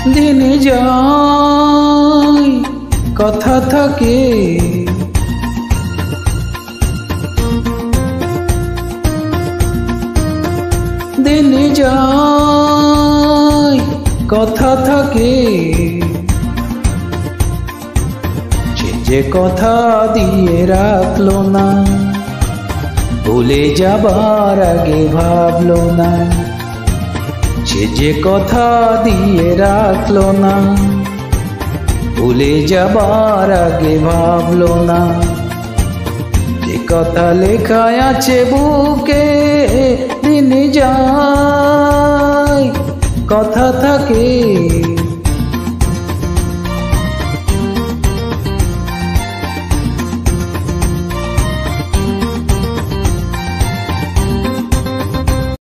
দিন যায় কথা থাকে, দিন যায় কথা থাকে, সে যে কথা দিয়ে রাখলো না, ভুলে যাবার আগে ভাবলো না। সে যে কথা দিয়ে রাখলো না, ভুলে যাবার আগে ভাবলো না। যে কথা লেখা আছে বুকে, দিন যায় কথা থাকে।